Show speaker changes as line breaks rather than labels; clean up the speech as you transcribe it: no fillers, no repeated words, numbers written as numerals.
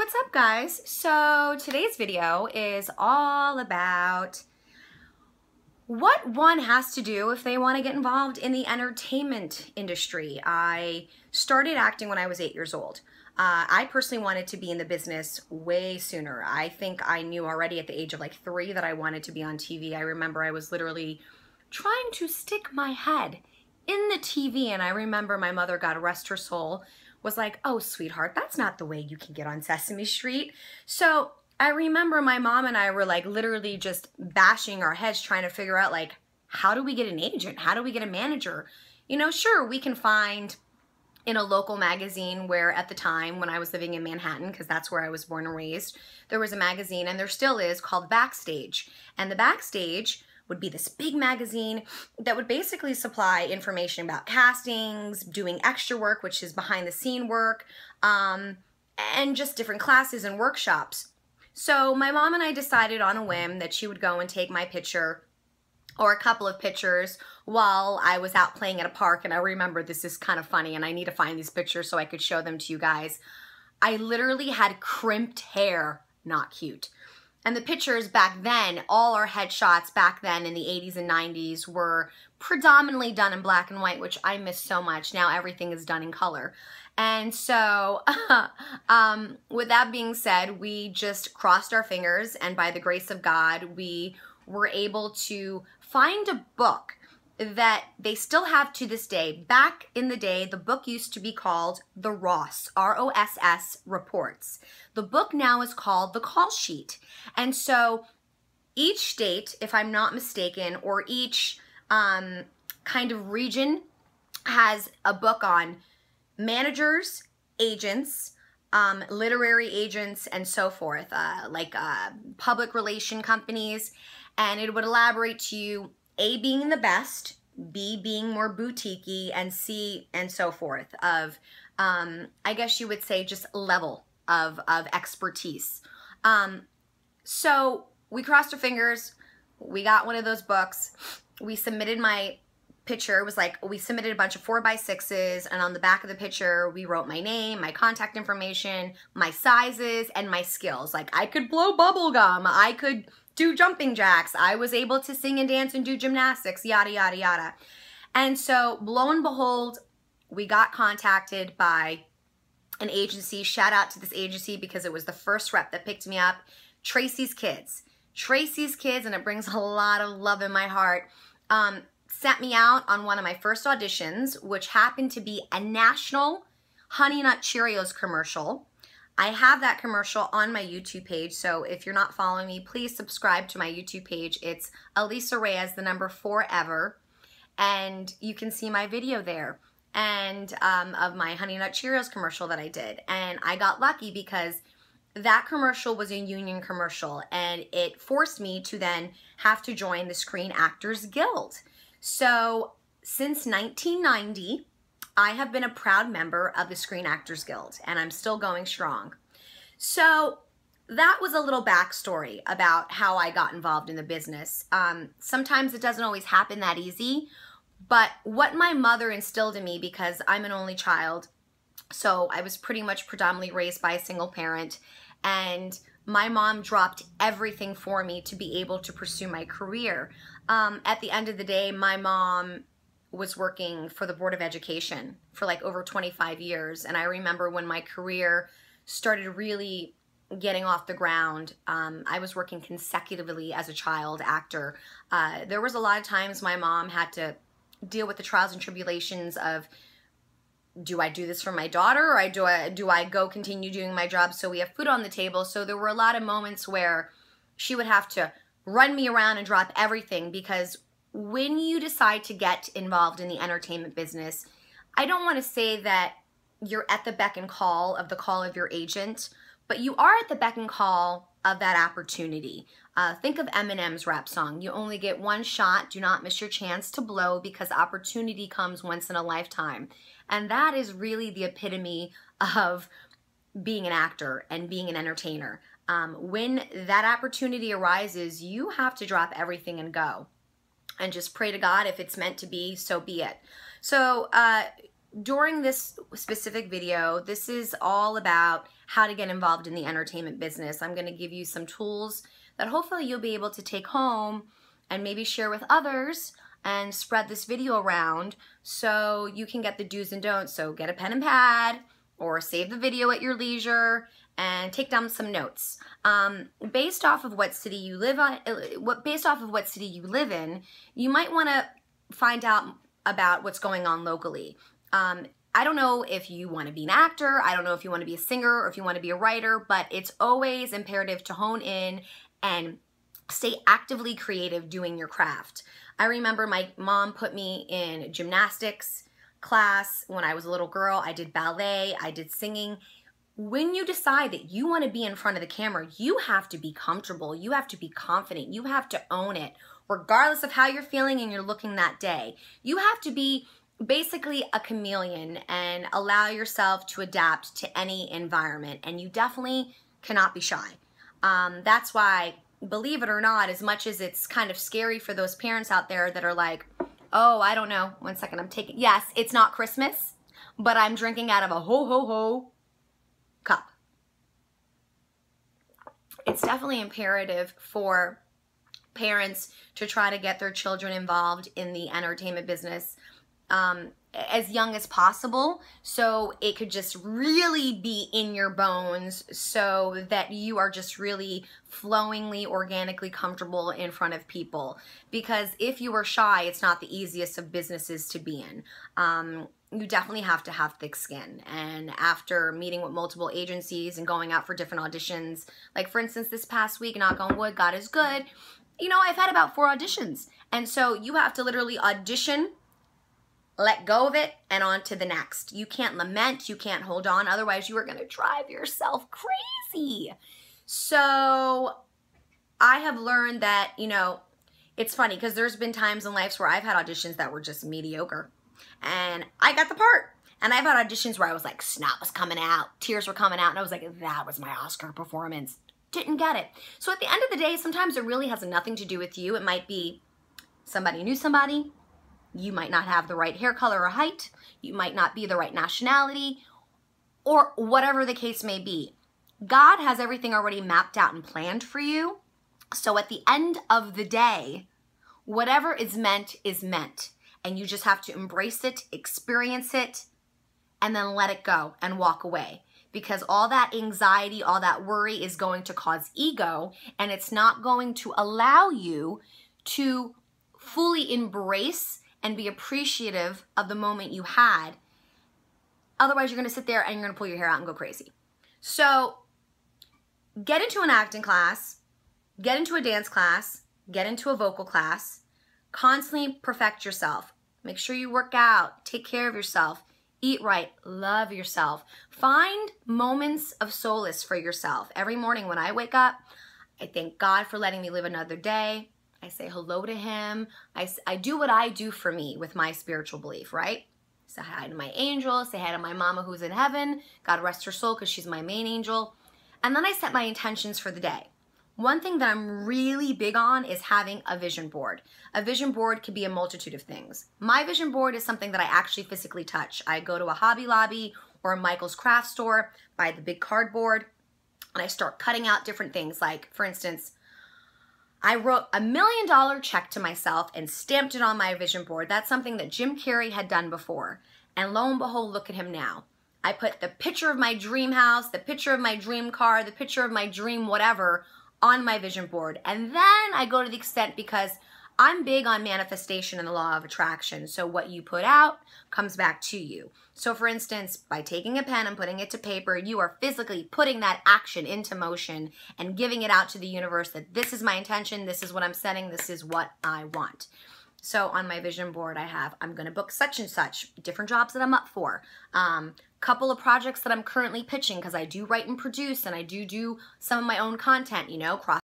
what's up guys? So today's video is all about what one has to do if they want to get involved in the entertainment industry. I started acting when I was 8 years old. I personally wanted to be in the business way sooner. I think I knew already at the age of like 3 that I wanted to be on TV. I remember I was literally trying to stick my head in the TV, and I remember my mother, God rest her soul, was like, "Oh, sweetheart, that's not the way you can get on Sesame Street." So I remember my mom and I were like literally just bashing our heads trying to figure out like, how do we get an agent? How do we get a manager? You know, sure, we can find in a local magazine where at the time when I was living in Manhattan, because that's where I was born and raised, there was a magazine, and there still is, called Backstage. And the Backstage would be this big magazine that would basically supply information about castings, doing extra work, which is behind the scene work, and just different classes and workshops. So my mom and I decided on a whim that she would go and take my picture or a couple of pictures while I was out playing at a park. And I remember, this is kind of funny, and I need to find these pictures so I could show them to you guys. I literally had crimped hair, not cute. And the pictures back then, all our headshots back then in the 80s and 90s were predominantly done in black and white, which I miss so much. Now everything is done in color. And so with that being said, we just crossed our fingers, and by the grace of God, we were able to find a book that they still have to this day. Back in the day, the book used to be called The Ross, R-O-S-S Reports. The book now is called The Call Sheet. And so each state, if I'm not mistaken, or each kind of region has a book on managers, agents, literary agents, and so forth, like public relation companies. And it would elaborate to you, A, being the best, B, being more boutique-y, and C, and so forth, of, I guess you would say, just level of expertise. So we crossed our fingers, we got one of those books, we submitted my picture. It was like, we submitted a bunch of 4x6s, and on the back of the picture, we wrote my name, my contact information, my sizes, and my skills. Like, I could blow bubble gum, I could do jumping jacks, I was able to sing and dance and do gymnastics, yada, yada, yada. And so, lo and behold, we got contacted by an agency. Shout out to this agency because it was the first rep that picked me up. Tracy's Kids. Tracy's Kids, and it brings a lot of love in my heart, sent me out on one of my first auditions, which happened to be a national Honey Nut Cheerios commercial. I have that commercial on my YouTube page, so if you're not following me, please subscribe to my YouTube page. It's Alisa Reyes, the number 4ever, and you can see my video there, and of my Honey Nut Cheerios commercial that I did. And I got lucky because that commercial was a union commercial, and it forced me to then have to join the Screen Actors Guild. So since 1990, I have been a proud member of the Screen Actors Guild, and I'm still going strong. So that was a little backstory about how I got involved in the business. Sometimes it doesn't always happen that easy, but what my mother instilled in me, because I'm an only child, so I was pretty much predominantly raised by a single parent, and my mom dropped everything for me to be able to pursue my career. At the end of the day, my mom was working for the Board of Education for like over 25 years. And I remember when my career started really getting off the ground, I was working consecutively as a child actor. There was a lot of times my mom had to deal with the trials and tribulations of, do I do this for my daughter, or do I go continue doing my job so we have food on the table? So there were a lot of moments where she would have to run me around and drop everything, because when you decide to get involved in the entertainment business, I don't want to say that you're at the beck and call of your agent, but you are at the beck and call of that opportunity. Think of Eminem's rap song, "You only get one shot, do not miss your chance to blow, because opportunity comes once in a lifetime." And that is really the epitome of being an actor and being an entertainer. When that opportunity arises, you have to drop everything and go. And just pray to God, if it's meant to be, so be it. So during this specific video, this is all about how to get involved in the entertainment business. I'm going to give you some tools that hopefully you'll be able to take home and maybe share with others and spread this video around so you can get the do's and don'ts. So get a pen and pad or save the video at your leisure and take down some notes. Based off of what city you live in, you might want to find out about what's going on locally. I don't know if you want to be an actor, I don't know if you want to be a singer or if you want to be a writer, but it's always imperative to hone in and stay actively creative doing your craft. I remember my mom put me in gymnastics class when I was a little girl. I did ballet, I did singing. When you decide that you want to be in front of the camera, you have to be comfortable, you have to be confident, you have to own it, regardless of how you're feeling and you're looking that day. You have to be basically a chameleon and allow yourself to adapt to any environment, and you definitely cannot be shy. That's why, believe it or not, as much as it's kind of scary for those parents out there that are like, oh, I don't know, one second, yes, it's not Christmas, but I'm drinking out of a ho-ho-ho cup. It's definitely imperative for parents to try to get their children involved in the entertainment business as young as possible, so it could just really be in your bones so that you are just really flowingly, organically comfortable in front of people. Because if you are shy, it's not the easiest of businesses to be in. You definitely have to have thick skin. And after meeting with multiple agencies and going out for different auditions, like for instance this past week, knock on wood, God is good, you know, I've had about 4 auditions. And so you have to literally audition, let go of it, and on to the next. You can't lament, you can't hold on, otherwise you are going to drive yourself crazy. So I have learned that, you know, it's funny because there's been times in life where I've had auditions that were just mediocre and I got the part. And I've had auditions where I was like, snot was coming out, tears were coming out, and I was like, that was my Oscar performance. Didn't get it. So at the end of the day, sometimes it really has nothing to do with you. It might be somebody knew somebody. You might not have the right hair color or height. You might not be the right nationality, or whatever the case may be. God has everything already mapped out and planned for you. So at the end of the day, whatever is meant, and you just have to embrace it, experience it, and then let it go and walk away. Because all that anxiety, all that worry is going to cause ego, and it's not going to allow you to fully embrace and be appreciative of the moment you had. Otherwise, you're going to sit there and you're going to pull your hair out and go crazy. So get into an acting class, get into a dance class, get into a vocal class, constantly perfect yourself. Make sure you work out, take care of yourself, eat right, love yourself. Find moments of solace for yourself. Every morning when I wake up, I thank God for letting me live another day. I say hello to him. I do what I do for me with my spiritual belief, right? Say hi to my angel, say hi to my mama who's in heaven. God rest her soul because she's my main angel. And then I set my intentions for the day. One thing that I'm really big on is having a vision board. A vision board could be a multitude of things. My vision board is something that I actually physically touch. I go to a Hobby Lobby or a Michael's craft store, buy the big cardboard, and I start cutting out different things. Like, for instance, I wrote $1 million check to myself and stamped it on my vision board. That's something that Jim Carrey had done before. And lo and behold, look at him now. I put the picture of my dream house, the picture of my dream car, the picture of my dream whatever on my vision board. And then I go to the extent, because I'm big on manifestation and the law of attraction. So what you put out comes back to you. So for instance, by taking a pen and putting it to paper, you are physically putting that action into motion and giving it out to the universe that this is my intention, this is what I'm setting, this is what I want. So on my vision board, I'm going to book such and such, different jobs that I'm up for. Couple of projects that I'm currently pitching, because I do write and produce and I do some of my own content, you know, cross